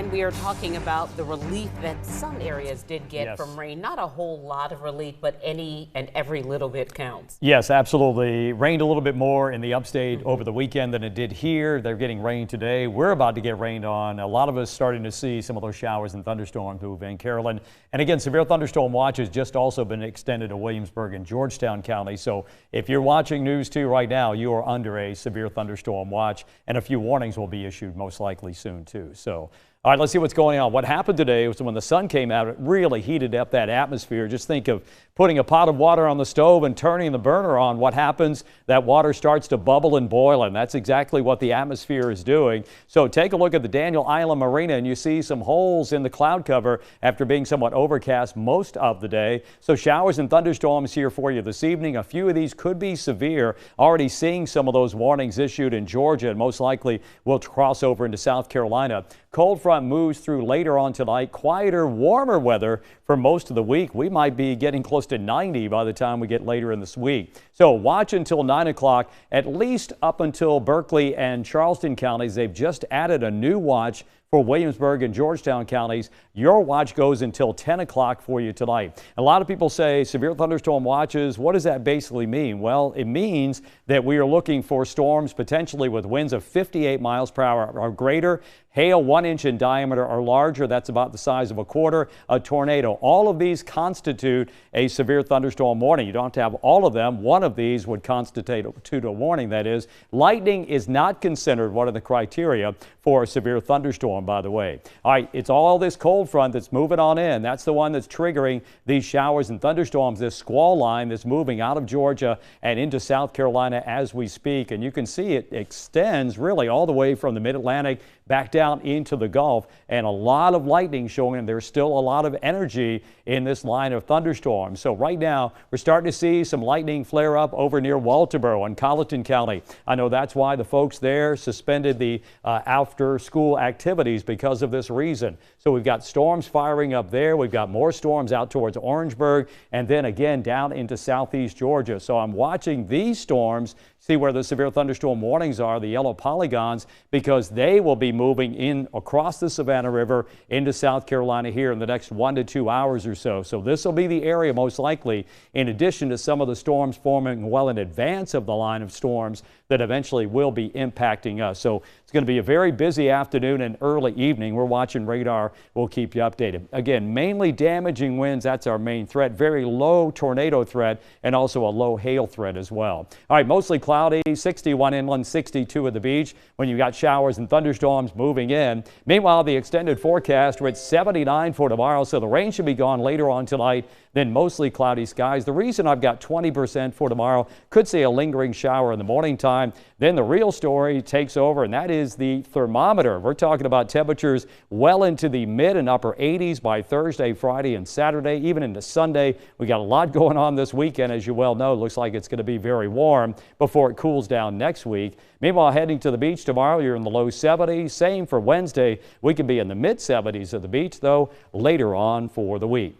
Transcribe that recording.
And we are talking about the relief that some areas did get Yes. from rain. Not a whole lot of relief, but any and every little bit counts. Yes, absolutely. Rained a little bit more in the upstate over the weekend than it did here. They're getting rain today. We're about to get rained on. A lot of us starting to see some of those showers and thunderstorms through Van Carolyn. And again, severe thunderstorm watch has just also been extended to Williamsburg and Georgetown County. So if you're watching News 2 right now, you are under a severe thunderstorm watch, and a few warnings will be issued most likely soon too. So all right, let's see what's going on. What happened today was when the sun came out, it really heated up that atmosphere. Just think of putting a pot of water on the stove and turning the burner on. What happens? That water starts to bubble and boil, and that's exactly what the atmosphere is doing. So take a look at the Daniel Island Marina, and you see some holes in the cloud cover after being somewhat overcast most of the day. So showers and thunderstorms here for you this evening. A few of these could be severe. Already seeing some of those warnings issued in Georgia, and most likely will cross over into South Carolina. Cold front moves through later on tonight. Quieter, warmer weather for most of the week. We might be getting close to 90 by the time we get later in this week. So watch until 9 o'clock, at least up until Berkeley and Charleston counties. They've just added a new watch for Williamsburg and Georgetown counties. Your watch goes until 10 o'clock for you tonight. A lot of people say severe thunderstorm watches. What does that basically mean? Well, it means that we are looking for storms potentially with winds of 58 miles per hour or greater. Hail 1 inch in diameter or larger, that's about the size of a quarter. A tornado. All of these constitute a severe thunderstorm warning. You don't have to have all of them. One of these would constitute a warning, that is. Lightning is not considered one of the criteria for a severe thunderstorm, by the way. All right, it's all this cold front that's moving on in. That's the one that's triggering these showers and thunderstorms, this squall line that's moving out of Georgia and into South Carolina as we speak. And you can see it extends really all the way from the mid-Atlantic back down into the Gulf, and a lot of lightning showing, and there's still a lot of energy in this line of thunderstorms. So right now we're starting to see some lightning flare up over near Walterboro and Colleton County. I know that's why the folks there suspended the after school activities because of this reason. So we've got storms firing up there. We've got more storms out towards Orangeburg and then again down into southeast Georgia. So I'm watching these storms, see where the severe thunderstorm warnings are, the yellow polygons, because they will be moving in across the Savannah River into South Carolina here in the next 1 to 2 hours or so. So this will be the area most likely, in addition to some of the storms forming well in advance of the line of storms that eventually will be impacting us. So it's going to be a very busy afternoon and early evening. We're watching radar. We'll keep you updated. Again, mainly damaging winds. That's our main threat. Very low tornado threat and also a low hail threat as well. All right, mostly cloudy, 61 inland, 62 at the beach when you got showers and thunderstorms moving in. Meanwhile, the extended forecast, we're at 79 for tomorrow, so the rain should be gone later on tonight. Then mostly cloudy skies. The reason I've got 20% for tomorrow, could see a lingering shower in the morning time. Then the real story takes over, and that is the thermometer. We're talking about temperatures well into the mid and upper 80s by Thursday, Friday, and Saturday, even into Sunday. We got a lot going on this weekend, as you well know. Looks like it's going to be very warm before it cools down next week. Meanwhile, heading to the beach tomorrow, you're in the low 70s. Same for Wednesday. We could be in the mid 70s at the beach, though, later on for the week.